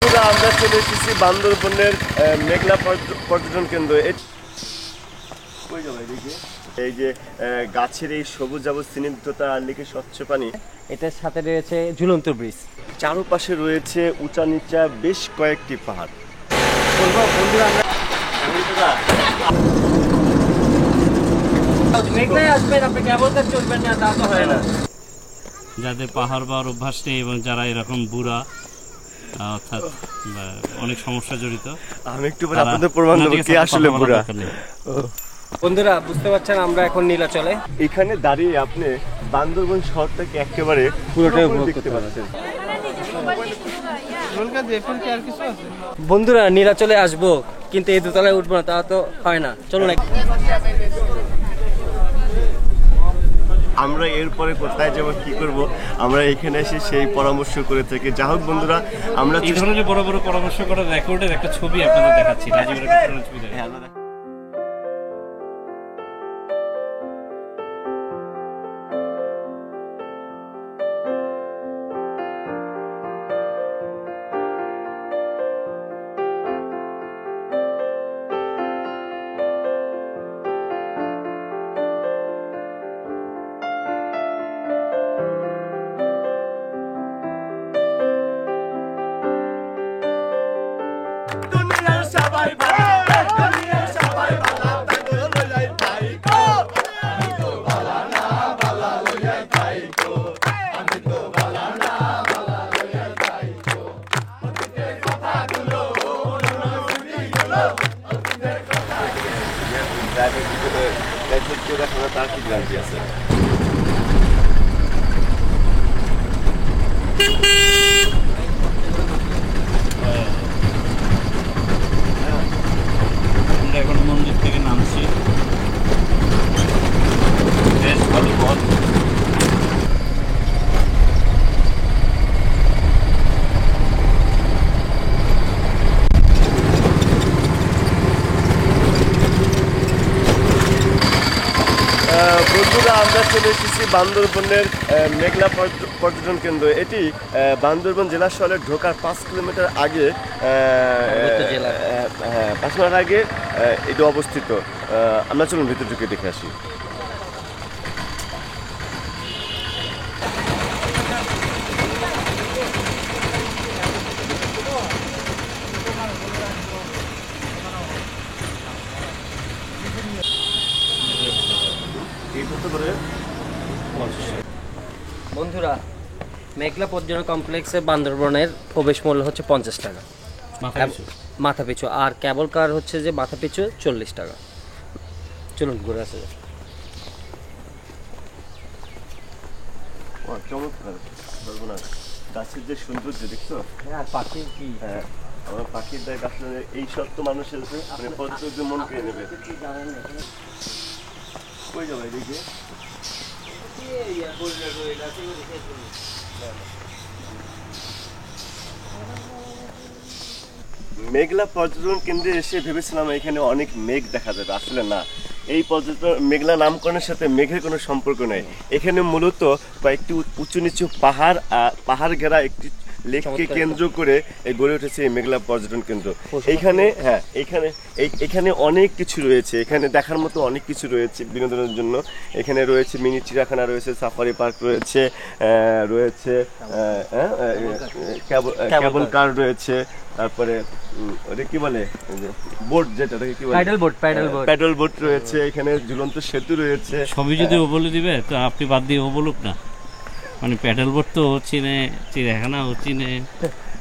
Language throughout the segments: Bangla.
আমরা চলে এসেছি বান্দরবনের মেঘলা পর্যটন কেন্দ্র। এই যে গাছের এই সবুজ আবু স্নিগ্ধতা আর লিখে স্বচ্ছ পানি, এটার সাথে রয়েছে ঝুলন্ত ব্রিজ, চারপাশে রয়েছে উঁচা নিচা বেশ কয়েকটি পাহাড়। আসবেন আপনি কেবল কাজ চলবেন না তা তো হয় না। যাদের পাহাড় পাওয়ার অভ্যাস নেই এবং যারা এরকম বুড়া অর্থাৎ অনেক সমস্যা জড়িত, আমি একটু পরে আপনাদের প্রমাণ দেবো কে আসলে বুড়া। বন্ধুরা বুঝতে পারছেন আমরা এখন নীলাচলে, এখানে দাঁড়িয়ে আপনি বান্দরবন শহরটাকে একেবারে পুরোটাই দেখতে পাচ্ছেন। বন্ধুরা নীলাচলে আসবো কিন্তু এই দোতলায় উঠবো না তা তো হয় না। চলুন আমরা এরপরে কোথায় যাব কি করব আমরা এখানে এসে সেই পরামর্শ করে থাকি। যা হোক বন্ধুরা, আমরা এই ধরনের বড় বড় পরামর্শ করার রেকর্ডের একটা ছবি আপনাদের দেখাচ্ছি। রাজীবের একটা পুরনো ছবি দেখাচ্ছি। তার কি গ্যারান্টি আছে? আমরা এখন মন্দির থেকে নামছি, বেশ ভালো পথ। বন্ধুরা আমরা চলে এসেছি বান্দরবনের মেঘলা পর্যটন কেন্দ্র। এটি বান্দরবন জেলা শহরে ঢোকার 5 কিলোমিটার আগে, 5 মিনিট আগে এটি অবস্থিত। আমরা চলুন ভিতর ঢুকে দেখে আসি। বন্ধুরা মেঘলা পর্যটন কমপ্লেক্সে বান্দরবনের প্রবেশ মূল্য হচ্ছে 50 টাকা মাথা পিছু, আর কেবল কার হচ্ছে যে মাথা পিছু 40 টাকা। চলুন ঘুরে আসা যাক। চমৎকার গাছের যে সৌন্দর্য দেখছো, হ্যাঁ পাখির কি, হ্যাঁ আমার পাখির দেখ আসলে এই সব তো মানুষের মানে পর্যটকদের মন পেয়ে নেবে। কই যাবো এদিকে? মেঘলা পর্যটন কেন্দ্রে এসে ভেবেছিলাম এখানে অনেক মেঘ দেখা যাবে, আসলে না। এই পর্যটন মেঘলা নামকরণের সাথে মেঘের কোনো সম্পর্ক নেই। এখানে মূলত কয়েকটি উঁচু নিচু পাহাড় ঘেরা একটি লেককে কেন্দ্র করে গড়ে উঠেছে এই মেঘলা পর্যটন কেন্দ্র। এইখানে এখানে অনেক কিছু রয়েছে, এখানে দেখার মতো অনেক কিছু রয়েছে বিনোদনের জন্য। এখানে রয়েছে মিনি চিড়িয়াখানা রয়েছে, সাফারি পার্ক রয়েছে, কেবল কার রয়েছে, তারপরে ওটা কি বলে বোট, যেটা কি বলে প্যাডেল বোট রয়েছে, এখানে ঝুলন্ত সেতু রয়েছে। সবই যদি ও বলে দিবে তো আপনি বাদ দিয়ে ও বলুক না, মানে প্যাডেল বোট তো চিনে, চিড়িয়াখানা ও চিনে।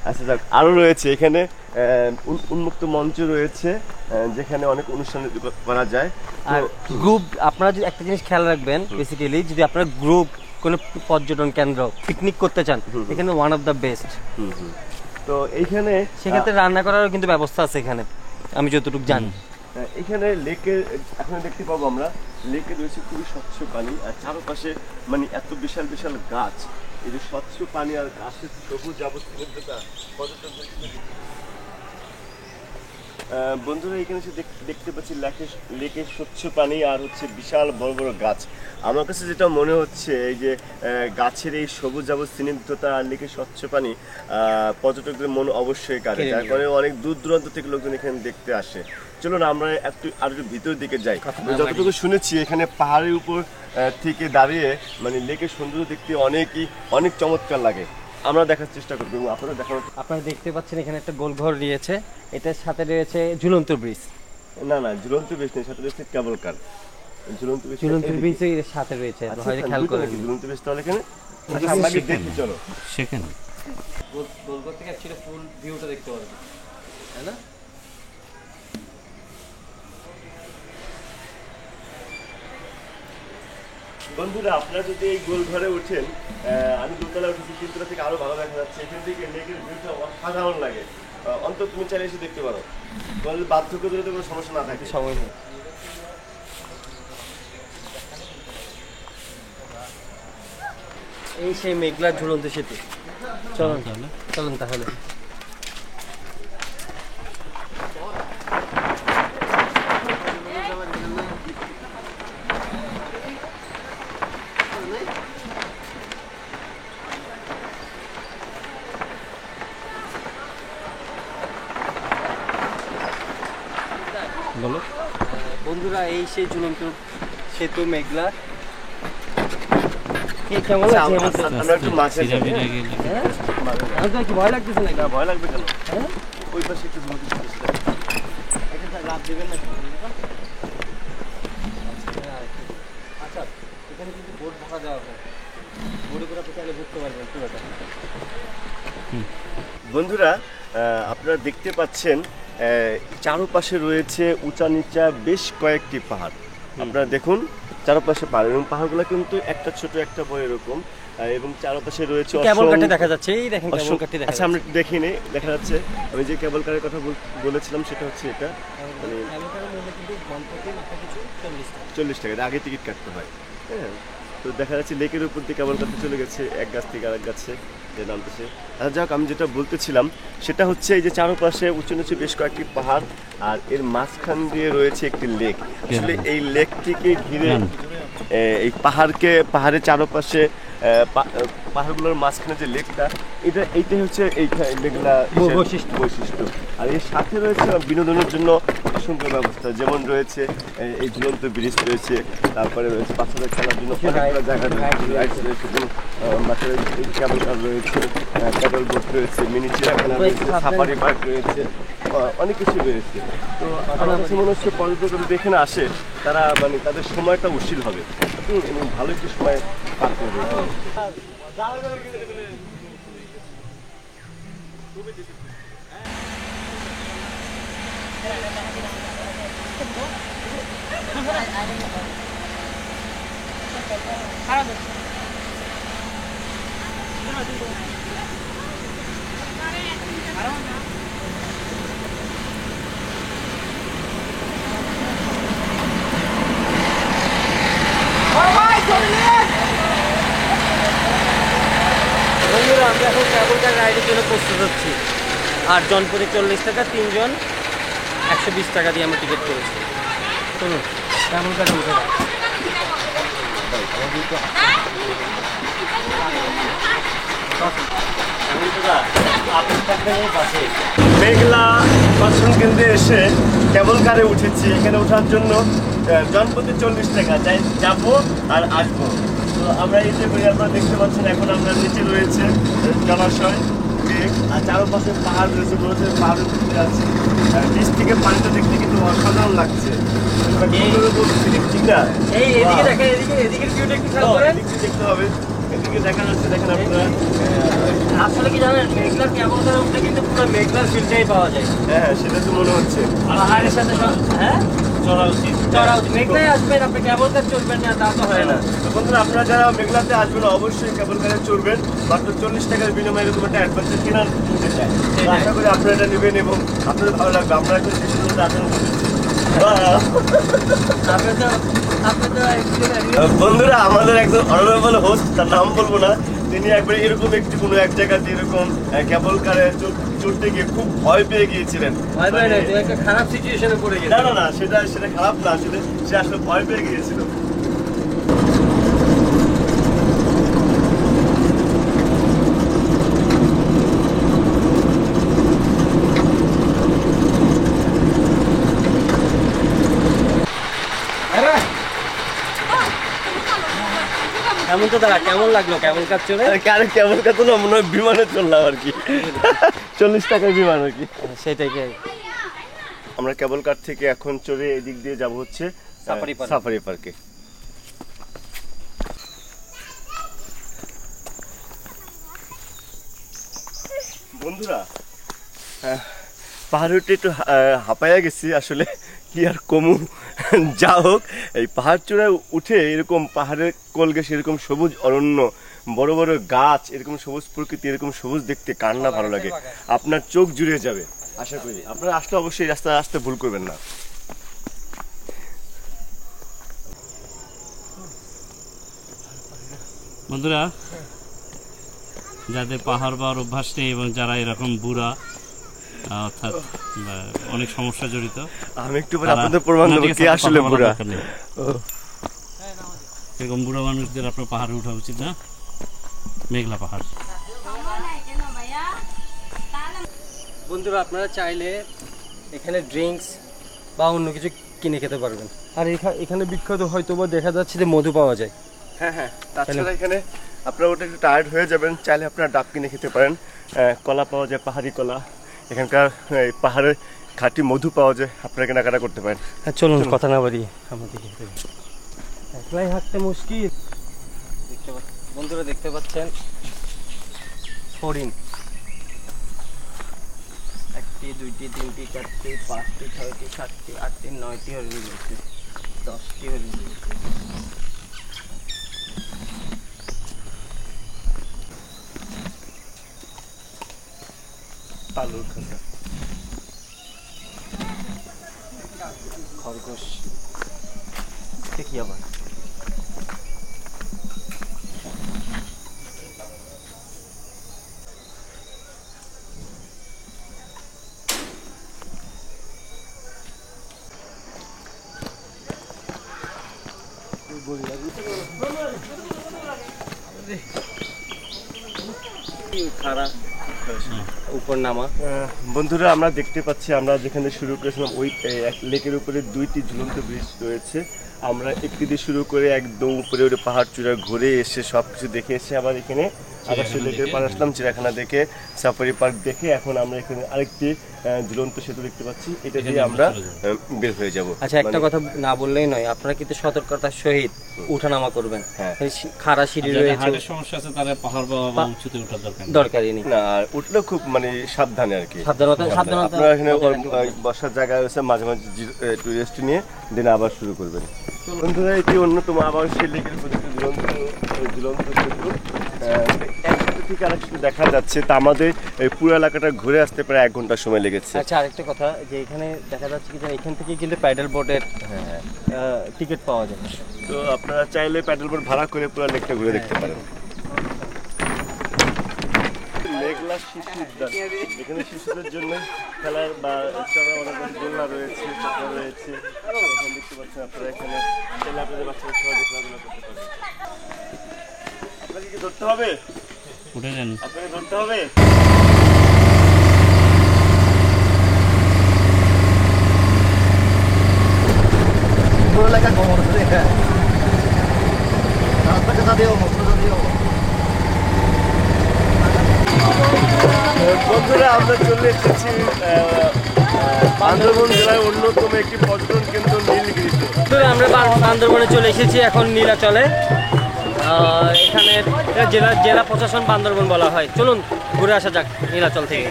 আচ্ছা যাক, আরো রয়েছে এখানে উন্মুক্ত মঞ্চ রয়েছে যেখানে অনেক অনুষ্ঠান করা যায়। আর গ্রুপ, আপনারা যদি একটা জিনিস খেয়াল রাখবেন, বেসিক্যালি যদি আপনারা গ্রুপ কোনো পর্যটন কেন্দ্র পিকনিক করতে চান, এখানে ওয়ান অফ দ্য বেস্ট। তো এইখানে সেক্ষেত্রে রান্না করারও কিন্তু ব্যবস্থা আছে এখানে, আমি যতটুকু জানি। এখানে লেকে এখন দেখতে পাবো আমরা, লেকে রয়েছে খুবই স্বচ্ছ পানি, আর চারপাশে মানে এত বিশাল বিশাল গাছ, এই যে স্বচ্ছ পানি আর গাছের সবুজ আবস্থাটা পর্যটকদের বন্ধুরা এখানে এসে দেখতে পাচ্ছি লেকের স্বচ্ছ পানি আর হচ্ছে বিশাল বড় বড় গাছ। আমার কাছে যেটা মনে হচ্ছে এই যে গাছের এই সবুজ স্নিগ্ধতা আর লেকের স্বচ্ছ পানি পর্যটকদের মন অবশ্যই কাড়ে, যার কারণে অনেক দূর দূরান্ত থেকে লোকজন এখানে দেখতে আসে। চলুন আমরা একটু ভিতরের দিকে যাই। যতটুকু শুনেছি এখানে পাহাড়ের উপর থেকে দাঁড়িয়ে মানে লেকের সৌন্দর্য দেখতে অনেক চমৎকার লাগে। আমরা দেখার চেষ্টা করবো, আপনারা দেখানোর। আপনারা দেখতে পাচ্ছেন এখানে একটা গোল ঘর রয়েছে, এটার সাথে রয়েছে ঝুলন্ত ব্রিজ। না ঝুলন্ত ব্রিজ নেই, সাথে রয়েছে কেবল কার। ঝুলন্ত ব্রিজ এর সাথে রয়েছে, হয়তো খেয়াল করেন। ঝুলন্ত ব্রিজ তাহলে এখানে আচ্ছা আমরা কি দেখি, চলো সেখানে গোলঘর থেকে অ্যাকচুয়ালি ফুল ভিউটা দেখতে পারবেন, তাই না? বন্ধুরা আপনারা যদি এই গোল ঘরে ওঠেন, আমি দোতলা উঠেছি, তিনতলা থেকে আরো ভালো দেখা যাচ্ছে। এখান থেকে লেকের ভিউটা অসাধারণ লাগে। অন্তত তুমি চাইলে এসে দেখতে পারো, তোমাদের বার্ধক্য ধরে কোনো সমস্যা না থাকে। সময় নেই। এই সেই মেঘলা ঝুলন্ত সেতু। চলুন তাহলে। বলো বন্ধুরা এই সেই ঝুলন্ত সেতু মেঘলা। কেমন আচ্ছা, লাগছে? আমরা একটু মাঝে যাই। হ্যাঁ? আপনার কি ভয় লাগতেছে নাকি? না, ভয় লাগবে কেন? হ্যাঁ? ওই পাশে একটু ঝুলন্ত ব্রিজ। এখানে লাভ দেবেন না? আচ্ছা, এখানে কিন্তু বোট ভাড়া দেওয়া হয়। বোটে করে আপনি চাইলে ঘুরতে পারবেন পুরোটা। বন্ধুরা আপনারা দেখতে পাচ্ছেন চারপাশে রয়েছে উঁচা নিচা বেশ কয়েকটি পাহাড়। আপনারা দেখুন চারপাশে পাহাড়, এবং পাহাড়গুলো কিন্তু একটা ছোট একটা বড় এরকম, এবং চারপাশে রয়েছে কেবল কাটে দেখা যাচ্ছে। এই দেখেন কেবল কাটে দেখা আচ্ছা আমরা দেখিনি, দেখা যাচ্ছে। আমি যে কেবল কারের কথা বলেছিলাম সেটা হচ্ছে এটা, মানে কেবল কারের মধ্যে কিন্তু গন্তব্যে মাথা পিছু 40 টাকা, এটা আগে টিকিট কাটতে হয়। হ্যাঁ, তো দেখা যাচ্ছে লেকের উপর দিয়ে কেবল কাটতে চলে গেছে এক গাছ থেকে আরেক গাছে যে নামতেছে। আচ্ছা যাক, আমি যেটা বলতেছিলাম সেটা হচ্ছে এই যে চারপাশে উঁচু নিচু বেশ কয়েকটি পাহাড়, আর এর মাঝখান দিয়ে রয়েছে একটি লেক। আসলে এই লেকটিকে ঘিরে এই পাহাড়ের চারপাশে পাহাড়গুলোর মাঝখানে যে লেকটা, এইটাই হচ্ছে মেঘলা বৈশিষ্ট্য। আর এর সাথে রয়েছে বিনোদনের জন্য অসংখ্য ব্যবস্থা, যেমন রয়েছে এই ঝুলন্ত ব্রিজ রয়েছে, তারপরে রয়েছে বাচ্চাদের খেলার জন্য অনেকগুলো জায়গা রয়েছে, বাচ্চাদের কেবল কার রয়েছে, প্যাডেল বোট রয়েছে, মিনি চিড়িয়াখানা রয়েছে, সাফারি পার্ক রয়েছে, অনেক কিছু রয়েছে। তো আমার কাছে মনে হচ্ছে পর্যটক যদি এখানে আসে তারা মানে তাদের সময়টা উশিল হবে এবং ভালো একটি সময় পার করবে। বন্ধুরা আমরা এখন কেবল কার রাইডের জন্য প্রস্তুত হচ্ছি। আর জনপদে 40 টাকা, 3 জন 120 টাকা দিয়ে আমরা টিকিট করেছি। শুনুন কেবল কারে উঠে দাও। মেঘলা দর্শন কেন্দ্রে এসে কেবল কারে উঠেছি। এখানে ওঠার জন্য জনপ্রতি 40 টাকা যাবো আর আসবো। তো আমরা এই যে আপনারা দেখতে পাচ্ছেন, এখন আমরা নিচে রয়েছে জলাশয়, মেঘ, আর চারপাশে পাহাড় রয়েছে, পাহাড়ের উপরে আছে। নিচ থেকে পানিটা দেখতে কিন্তু অসাধারণ লাগছে, ঠিক না? এদিকে দেখেন, এদিকে ভিউটা একটু খেয়াল করেন। দেখতে হবে, এদিকে দেখা যাচ্ছে, দেখেন আপনারা। আসলে কি জানেন, মেঘলার কেবল কারে উঠলে কিন্তু পুরো মেঘলার ফিলটাই পাওয়া যায়। হ্যাঁ, সেটা তো মনে হচ্ছে। পাহাড়ের সাথে হ্যাঁ চড়া উচিত। মেঘলাই আসবেন, আপনি কেবল কার চলবেন না তা তো হয় না। বন্ধুরা আপনারা যারা মেঘলাতে আসবেন অবশ্যই কেবল কারে চড়বেন। মাত্র 40 টাকার বিনিময়ে এরকম একটা অ্যাডভেঞ্চার কেনার নিতে চাই। আশা করি আপনারা এটা নেবেন এবং আপনাদের ভালো লাগবে। আমরা এখন বন্ধুরা আমাদের একজন অনারেবল হোস্ট, তার নাম বলবো না, তিনি একবার এরকম একটি কোনো এক জায়গাতে এরকম কেবল কারে চড়তে গিয়ে খুব ভয় পেয়ে গিয়েছিলেন। ভয় পাই না, তুই একটা খারাপ সিচুয়েশনে পড়ে গেছিস। না না না, সেটা খারাপ না, সে আসলে ভয় পেয়ে গিয়েছিল। কেমন তো দাঁড়া, কেমন লাগলো কেমন কাজ চলে? কেমন কত না, মনে হয় বিমানে চললাম আর কি, 40 টাকার বিমান আর কি। সেটাই কি আমরা কেবল কার থেকে এখন চলে এদিক দিয়ে যাব হচ্ছে সাফারি পার্কে। বন্ধুরা, পাহাড়ে উঠে একটু হাঁপাইয়া গেছি আসলে, কি আর কমু। যা হোক, এই পাহাড় চূড়ায় উঠে এরকম পাহাড়ের কোল ঘেঁষে এরকম সবুজ অরণ্য, বড় বড় গাছ, এরকম সবুজ প্রকৃতি, এরকম সবুজ দেখতে কার না ভালো লাগে। আপনার চোখ জুড়ে যাবে আশা করি। আপনারা আসলে অবশ্যই রাস্তায় আসতে ভুল করবেন না। বন্ধুরা, যাদের পাহাড় পাওয়ার অভ্যাস নেই এবং যারা এরকম বুড়া, অর্থাৎ অনেক সমস্যা জড়িত, আমি একটু পরে আপনাদের প্রমাণ দেব কে আসলে বুড়া। এরকম বুড়া মানুষদের আপনার পাহাড়ে ওঠা উচিত না, মেঘলা পাহাড়। বন্ধুরা, আপনারা চাইলে এখানে ড্রিঙ্কস বা অন্য কিছু কিনে খেতে পারবেন। আর এখানে বিখ্যাত হয়তো বা দেখা যাচ্ছে যে মধু পাওয়া যায়। হ্যাঁ হ্যাঁ, তাছাড়া এখানে আপনারা ওটা একটু টায়ার্ড হয়ে যাবেন, চাইলে আপনারা ডাব কিনে খেতে পারেন। কলা পাওয়া যায়, পাহাড়ি কলা। এখানকার এই পাহাড়ে খাঁটি মধু পাওয়া যায়, আপনারা কেনাকাটা করতে পারেন। হ্যাঁ চলুন, কথা না বাড়ি আমাদের একলাই হাঁটতে মুশকিল। বন্ধুরা দেখতে পাচ্ছেন হরিণ, 1টি 2টি 3টি 4টি 5টি 6টি 7টি 8টি 9টি হরিণ রয়েছে, 10টি হরিণ রয়েছে। আলুর খাঁচা, খরগোশ দেখি আবার। খারাপ উপর নামা। বন্ধুরা, আমরা দেখতে পাচ্ছি আমরা যেখানে শুরু করেছিলাম ওই এক লেকের উপরে 2টি ঝুলন্ত ব্রিজ রয়েছে। আমরা একটি দিয়ে শুরু করে একদম উপরে ওটা পাহাড় চূড়া ঘুরে এসে সব কিছু দেখে এসে আবার এখানে আবার সেই লেকের পাড়ে আসলাম, চিড়িয়াখানা দেখে, সাফারি পার্ক দেখে এখন আমরা এখানে আরেকটি ঝুলন্ত সেতু দেখতে পাচ্ছি, এটা দিয়ে আমরা বের হয়ে যাব। আচ্ছা, একটা কথা না বললেই নয়, আপনারা কিন্তু সতর্কতার সহিত উঠানামা করবেন। হ্যাঁ, খাড়া সিঁড়ি রয়েছে, হার্টের সমস্যা আছে, তারা পাহাড় বা উঁচুতে ওঠার দরকারই নেই। না, উঠলেও খুব মানে সাবধানে আর কি। সাবধানতা। আপনারা এখানে বসার জায়গা রয়েছে, মাঝে মাঝে একটু রেস্ট নিয়ে দিন আবার শুরু করবেন। বন্ধুরা, এটি অন্যতম আবার সেই লেকের প্রতি ঝুলন্ত সেতু। একসাথে থেকে আরেকটু দেখা যাচ্ছে, তা আমাদের এই পুরো এলাকাটা ঘুরে আসতে প্রায় 1 ঘন্টা সময় লেগেছে। আচ্ছা, আরেকটা কথা, যে এখানে দেখা যাচ্ছে কি যে এখান থেকে কিন্তু প্যাডেল বোটের টিকিট পাওয়া যায়। তো আপনারা চাইলে প্যাডেল বোট ভাড়া করে পুরো লেকটা ঘুরে দেখতে পারেন। মেঘলা শিশু উদ্যান, এখানে শিশুদের জন্য খেলার বা চড়ার অনেক দোলনা রয়েছে, চক্র রয়েছে। এখন দেখতে পাচ্ছেন আপনারা এখানে ছেলে আপনাদের বাচ্চাদের সহজে খেলাধুলা করতে পারবেন। আপনাকে কি ধরতে হবে? উঠে যান, আপনাকে ধরতে হবে। বন্ধুরা, আমরা চলে এসেছি বান্দরবান জেলার অন্যতম একটি পর্যটন কেন্দ্র নীলগিরিতে। আমরা বান্দরবনে চলে এসেছি এখন নীলাচলে। এখানে জেলা প্রশাসন বান্দরবন বলা হয়। চলুন ঘুরে আসা যাক নীলাচল থেকে।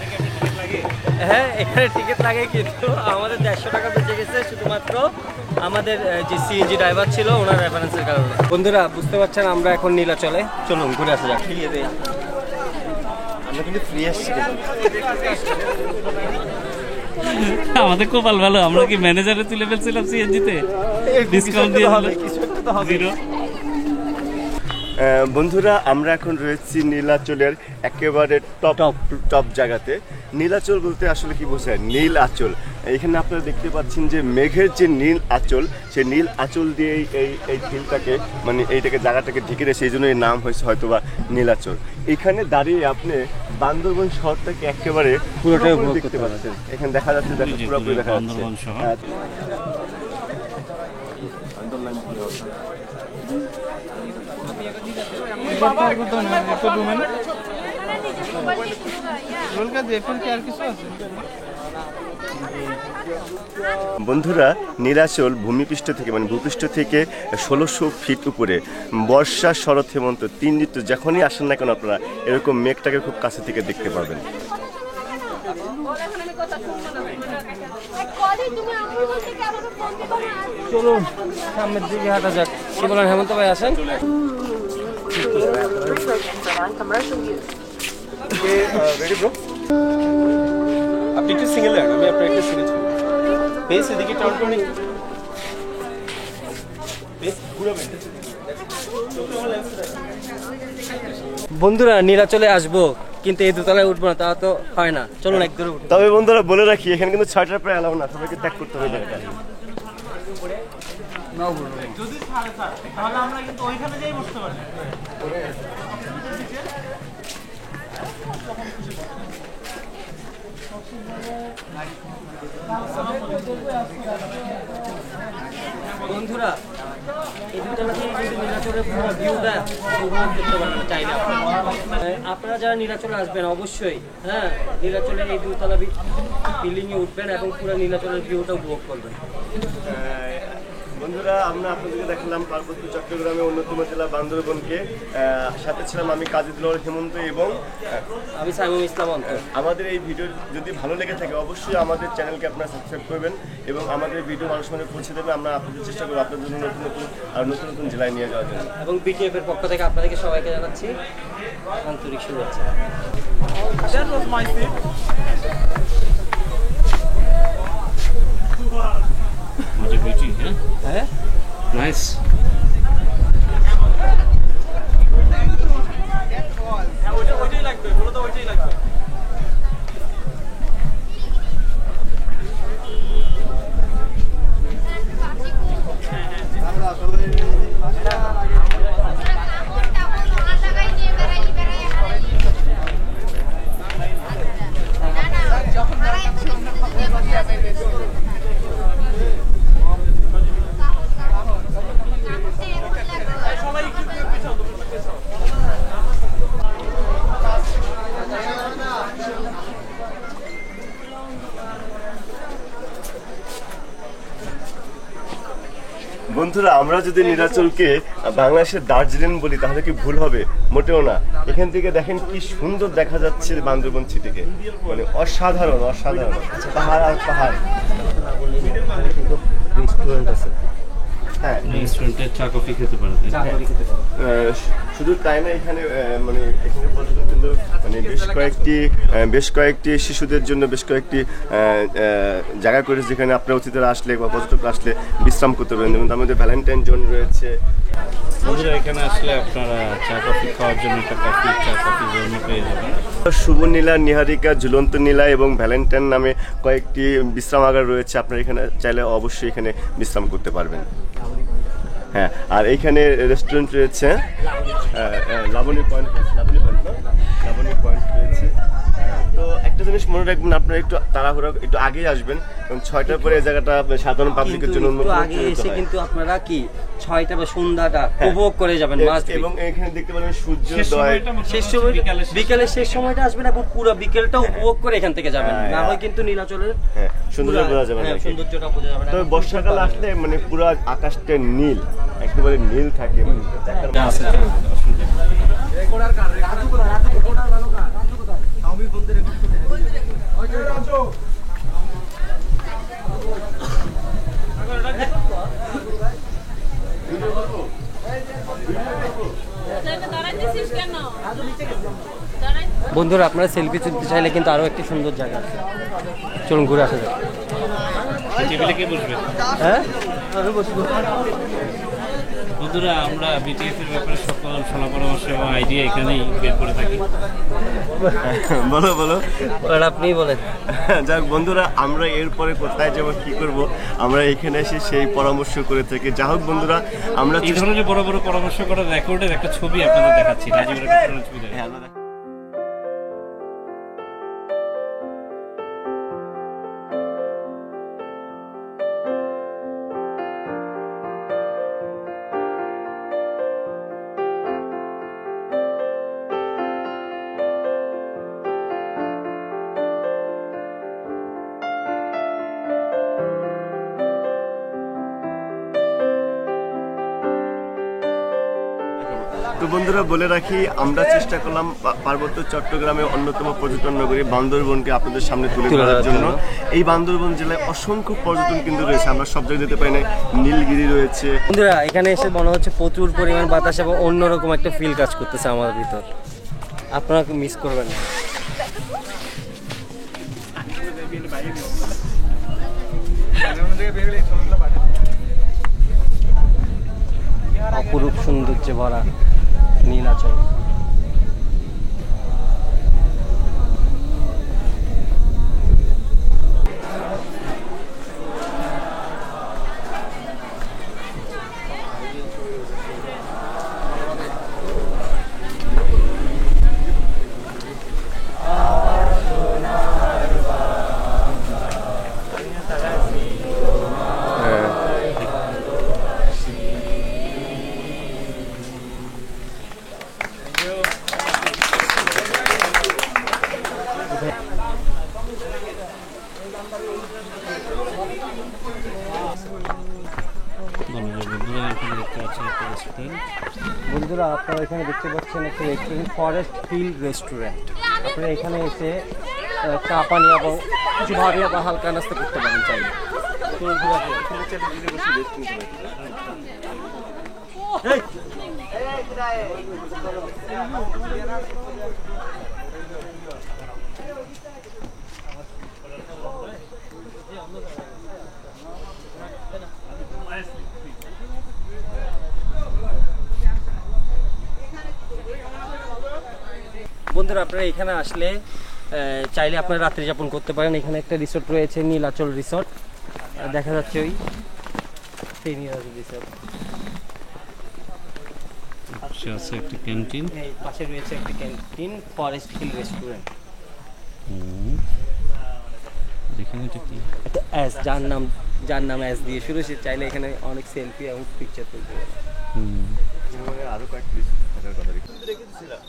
হ্যাঁ, এখানে টিকিট লাগে, কিন্তু আমাদের 150 টাকা বেঁচে গেছে শুধুমাত্র আমাদের যে সিএনজি ড্রাইভার ছিল ওনার রেফারেন্সের কারণে। বন্ধুরা, বুঝতে পারছেন আমরা এখন নীলাচলে। চলুন ঘুরে আসা যাক। আমরা কিন্তু ফ্রি আসছি। আমাদের কপাল ভালো, আমরা কি ম্যানেজারে তুলে ফেলছিলাম সিএনজিতে, ডিসকাউন্ট দিয়ে দিল 0। বন্ধুরা আমরা এখন রয়েছি নীলাচলের একেবারে টপ জায়গাতে। নীলাচল বলতে আসলে কি বোঝায়? নীল আঁচল। এখানে আপনারা দেখতে পাচ্ছেন যে মেঘের যে নীল আঁচল, সেই নীল আঁচল দিয়ে এই ঝিলটাকে মানে এইটাকে জায়গাটাকে ঢেকে রেখে সেই জন্য এই নাম হয়েছে হয়তোবা নীলাচল। এখানে দাঁড়িয়ে আপনি বান্দরবান শহরটাকে একেবারে পুরোটাই দেখতে পাচ্ছেন। এখানে দেখা যাচ্ছে পুরোপুরি দেখা যাচ্ছে। বন্ধুরা নীলাচল ভূমিপৃষ্ঠ থেকে মানে ভূপৃষ্ঠ থেকে 1600 ফিট উপরে। বর্ষা, শরৎ, হেমন্ত 3 ঋতু যখনই আসেন না কেন আপনারা এরকম মেঘটাকে খুব কাছে থেকে দেখতে পাবেন। চলুন সামনের দিকে হাঁটা যাক। কি বলেন হেমন্ত ভাই, আসেন। আপনি একটু সিঙ্গেল দেন, আমি আপনার একটা সিরিজ বেশ এদিকে টাউন করে নিই। বন্ধুরা নীলাচলে আসবো কিন্তু এই দোতলায় উঠবো না, তা তো হয় না। চলুন এক দূরে উঠবো। তবে বন্ধুরা বলে রাখি এখানে কিন্তু 6টার প্রায় এলাও না, সবাইকে ত্যাগ করতে হবে জায়গাটা। যদি ছাড়ে তাহলে আমরা কিন্তু ওইখানে যাই বসতে পারি। বন্ধুরা এই দোতলা থেকে কিন্তু নীলাচলের পুরো ভিউটা উপভোগ করতে পারবেন চাইলে আপনারা যারা নীলাচলে আসবেন অবশ্যই নীলাচলের এই দোতলা বিল্ডিংয়ে উঠবেন এবং পুরো নীলাচলের ভিউটা উপভোগ করবেন। বন্ধুরা আমরা আপনাদেরকে দেখালাম পার্বত্য চট্টগ্রামের অন্যতম জেলা বান্দরবনকে। সাথে ছিলাম আমি কাজীদুল হেমন্ত এবং আমি সাইমুল ইসলাম অন্ত। আমাদের এই ভিডিও যদি ভালো লেগে থাকে অবশ্যই আমাদের চ্যানেলকে আপনারা সাবস্ক্রাইব করবেন এবং আমাদের ভিডিও মানুষের মধ্যে পৌঁছে দেবেন। আমরা আপনাদের চেষ্টা করবো আপনার জন্য নতুন নতুন জেলায় নিয়ে যাওয়ার জন্য। এবং বিটিএফ এর পক্ষ থেকে আপনাদেরকে সবাইকে জানাচ্ছি আন্তরিক শুভেচ্ছা। What a beauty, huh? হ্যাঁ Nice. ওইটাই লাগবে, পুরো তো ওইটাই লাগবে। বন্ধুরা আমরা যদি নীলাচলকে বাংলাদেশের দার্জিলিং বলি তাহলে কি ভুল হবে? মোটেও না। এখান থেকে দেখেন কি সুন্দর দেখা যাচ্ছে বান্দরবন সিটিকে, মানে অসাধারণ অসাধারণ পাহাড় আর পাহাড়। রেস্টুরেন্ট আছে, হ্যাঁ রেস্টুরেন্টে চা কফি খেতে পারে। শুধু তাই না, এখানে মানে এখানে পর্যটন কিন্তু মানে বেশ কয়েকটি শিশুদের জন্য বেশ কয়েকটি জায়গা করেছে যেখানে আপনার অতিথিরা আসলে বা পর্যটক আসলে বিশ্রাম করতে পারেন। যেমন আমাদের ভ্যালেন্টাইন জোন রয়েছে। বন্ধুরা এখানে আসলে আপনারা চা কফি খাওয়ার জন্য একটা চা কফি জন্য পেয়ে যাবেন। শুভ নীলা, নিহারিকা, ঝুলন্ত নীলা এবং ভ্যালেন্টাইন নামে কয়েকটি বিশ্রামাগার রয়েছে। আপনারা এখানে চাইলে অবশ্যই এখানে বিশ্রাম করতে পারবেন। হ্যাঁ, আর এইখানে রেস্টুরেন্ট রয়েছে, লাবণী পয়েন্ট রয়েছে। তো একটা জিনিস মনে রাখবেন, আপনারা একটু তাড়াহুড়া একটু আগেই আসবেন, কারণ 6টার পরে এই জায়গাটা সাধারণ পাবলিকের জন্য একটু আগে এসে কিন্তু আপনারা কি 6টা বা সন্ধ্যাটা উপভোগ করে যাবেন। এবং এখানে দেখতে পাবেন সূর্যোদয়। শেষ সময় বিকেলের শেষ সময়টা আসবেন এবং পুরো বিকেলটা উপভোগ করে এখান থেকে যাবেন। না হয় কিন্তু নীলাচলের সৌন্দর্য বোঝা যাবে না, সৌন্দর্যটা বোঝা যাবে না। তবে বর্ষাকাল আসলে মানে পুরো আকাশটা নীল, একেবারে নীল থাকে। বন্ধুরা আপনারা সেলফি তুলতে চাইলে কিন্তু আরো একটি সুন্দর জায়গা আছে, চলুন ঘুরে আসা যাক। টেবিলে কে বসবে? হ্যাঁ আমি বসবো। বন্ধুরা আমরা বিটিএফ এর ব্যাপারে সকল সলা পরামর্শ এবং আইডিয়া এখানেই বের করে থাকি। বলো বলো। এবার আপনিই বলেন। যাক বন্ধুরা, আমরা এরপরে কোথায় যাব, কি করব, আমরা এখানে এসে সেই পরামর্শ করে থাকি। যা হোক বন্ধুরা, আমরা এই ধরনের বড় বড় পরামর্শ করার রেকর্ডের একটা ছবি আপনাদের দেখাচ্ছি, রাজীবের একটা পুরনো ছবি দেখাচ্ছি। হ্যাঁ, আমরা তো বন্ধুরা বলে রাখি, আমরা চেষ্টা করলাম পার্বত্য চট্টগ্রামের অন্যতম পর্যটন নগরী বান্দরবনকে আপনাদের সামনে তুলে ধরার জন্য। এই বান্দরবন জেলায় অসংখ্য পর্যটন কেন্দ্র রয়েছে, আমরা সব জায়গায় যেতে পারি না। নীলগিরি রয়েছে। বন্ধুরা এখানে এসে মনে হচ্ছে প্রচুর পরিমাণ বাতাস এবং অন্যরকম একটা ফিল কাজ করতেছে আমার ভিতর, আপনারা মিস করবেন না। অপরূপ সৌন্দর্যে ভরা নীলাচল। বন্ধুরা আপনারা এখানে দেখতে পাচ্ছেন একটা রেস্টুরেন্ট, ফরেস্ট হিল রেস্টুরেন্ট। আপনারা এখানে এসে চা পানি এবং কিছু ভারী বা হালকা নাস্তা করতে পারেন চাইলে। বন্ধুরা আপনারা এখানে আসলে চাইলে আপনারা রাত্রি যাপন করতে পারেন। এখানে একটা রিসোর্ট রয়েছে, নীলাচল রিসোর্ট, দেখা যাচ্ছে ওই সেই নীলাচল রিসোর্ট। পাশে আছে একটা ক্যান্টিন, এই পাশে রয়েছে একটা ক্যান্টিন, ফরেস্ট হিল রেস্টুরেন্ট। এখানে এটা কি একটা এস, যার নাম এস দিয়ে শুরু, সে চাইলে এখানে অনেক সেলফি এবং পিকচার তুলতে পারে। আরো কয়েকটি থাকার কথা রেখেছিলাম।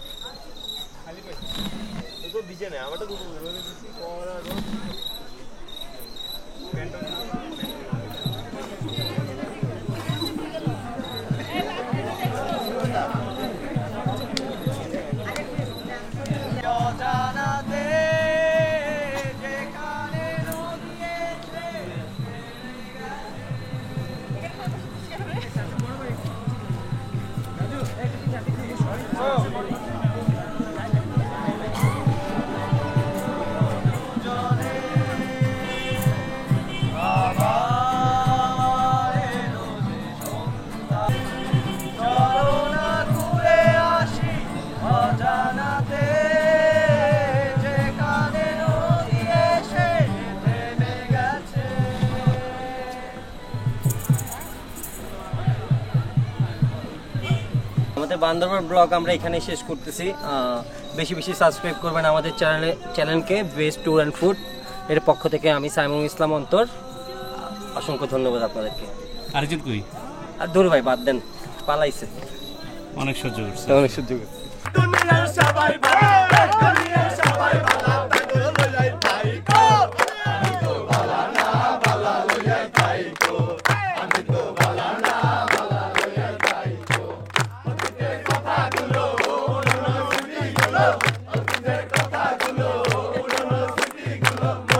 আমাদের বান্দরবান ব্লগ আমরা এখানে শেষ করতেছি। বেশি বেশি সাবস্ক্রাইব করবেন আমাদের চ্যানেলকে, বেস্ট ট্যুর অ্যান্ড ফুড এর পক্ষ থেকে আমি সাইমুল ইসলাম অন্তর, অসংখ্য ধন্যবাদ আপনাদেরকে। আরেকজন কই? আর দূর ভাই বাদ দেন, পালাইছে, অনেক সহ্য করছে, অনেক সহ্য করছে। দুনিয়ার সবাই ভালো, দুনিয়ার সবাই ভালো, লইয়াই তাইকো আমি তো ভালো না, ভালো লইয়াই তাইকো আমি তো ভালো না, ভালো লইয়াই তাইকো অতীতের কথাগুলো মনে শুনি গেল, অতীতের